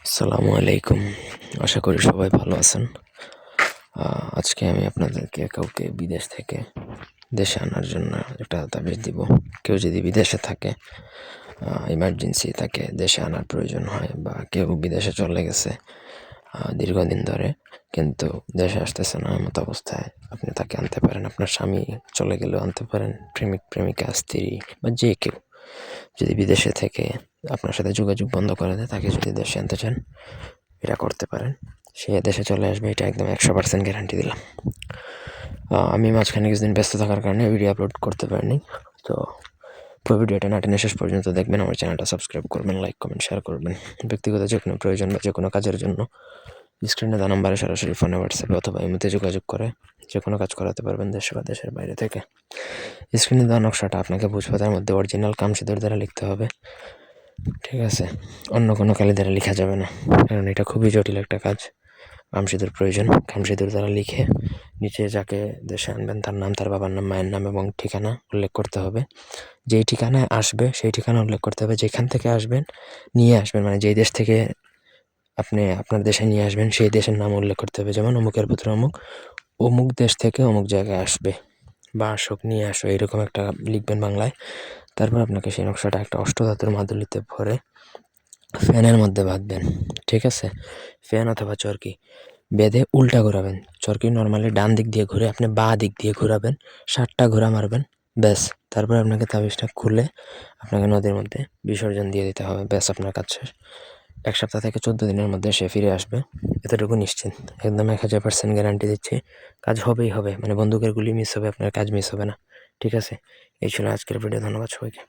আসসালামু আলাইকুম। আশা করি সবাই ভালো আছেন। আজকে আমি আপনাদেরকে কাউকে বিদেশ থেকে দেশে আনার জন্য একটা তাবিজ দিব। কেউ যদি বিদেশে থাকে, ইমার্জেন্সি তাকে দেশে আনার প্রয়োজন হয়, বা কেউ বিদেশে চলে গেছে দীর্ঘদিন ধরে, কিন্তু দেশে আসতেছে না, এমত অবস্থায় আপনি তাকে আনতে পারেন। আপনার স্বামী চলে গেলেও আনতে পারেন, প্রেমিক প্রেমিকা, স্ত্রী বা যে কেউ যদি বিদেশে থেকে আপনার সাথে যোগাযোগ বন্ধ করে দেয়, তাকে যদি দেশে আনতে চান, এটা করতে পারেন। সে দেশে চলে আসবে, এটা একদম 100% গ্যারান্টি দিলাম। আমি মাঝখানে কিছুদিন ব্যস্ত থাকার কারণে ভিডিও আপলোড করতে পারিনি। তো পুরো ভিডিওটা না টেনে শেষ পর্যন্ত দেখবেন। আমার চ্যানেলটা সাবস্ক্রাইব করবেন, লাইক কমেন্ট শেয়ার করবেন। ব্যক্তিগত যে কোনো প্রয়োজন বা যে কোনো কাজের জন্য স্ক্রিনে দেওয়া নাম্বারে সরাসরি ফোনে, হোয়াটসঅ্যাপে অথবা ইমোতে যোগাযোগ করে যে কোনো কাজ করাতে পারবেন, দেশে বা দেশের বাইরে থেকে। স্ক্রিনে দেওয়া নকশাটা আপনাকে ভোজপাতার মধ্যে অরিজিনাল কামসিঁদুর দ্বারা লিখতে হবে, ঠিক আছে? অন্য কোনো কালি দ্বারা লেখা যাবে না, কারণ এটা খুবই জটিল একটা কাজ। কামসিঁদুর প্রয়োজন। কামসিঁদুর দ্বারা লিখে নিচে যাকে দেশে আনবেন তার নাম, তার বাবার নাম, মায়ের নাম এবং ঠিকানা উল্লেখ করতে হবে। যেই ঠিকানায় আসবে সেই ঠিকানা উল্লেখ করতে হবে। যেখান থেকে আসবেন, নিয়ে আসবেন, মানে যেই দেশ থেকে আপনি আপনার দেশে নিয়ে আসবেন সেই দেশের নাম উল্লেখ করতে হবে। যেমন অমুকের পুত্র অমুক, অমুক দেশ থেকে অমুক জায়গায় আসবে বা আসুক, নিয়ে আসো, এরকম একটা লিখবেন বাংলায়। তারপর আপনাকে সেই নকশাটা একটা অষ্টধাতুর মাদুলিতে ভরে ফ্যানের মধ্যে বাঁধবেন, ঠিক আছে? ফ্যান অথবা চরকি বেঁধে উল্টা ঘোরাবেন। চরকি নর্মালি ডান দিক দিয়ে ঘুরে আপনি বাঁ দিক দিয়ে ঘোরাবেন, 7টা ঘোরা মারবেন, ব্যাস। তারপর আপনাকে তাবিজটা খুলে আপনাকে নদীর মধ্যে বিসর্জন দিয়ে দিতে হবে, ব্যাস, আপনার কাজ শেষ। 1 সপ্তাহ থেকে 14 দিনের মধ্যে সে ফিরে আসবে, এতটুকু নিশ্চিত। একদম 1000% গ্যারান্টি দিচ্ছি, কাজ হবেই হবে। মানে বন্দুকের গুলি মিস হবে, আপনার কাজ মিস হবে না, ঠিক আছে? এই ছিল আজকের ভিডিও। ধন্যবাদ সবাইকে।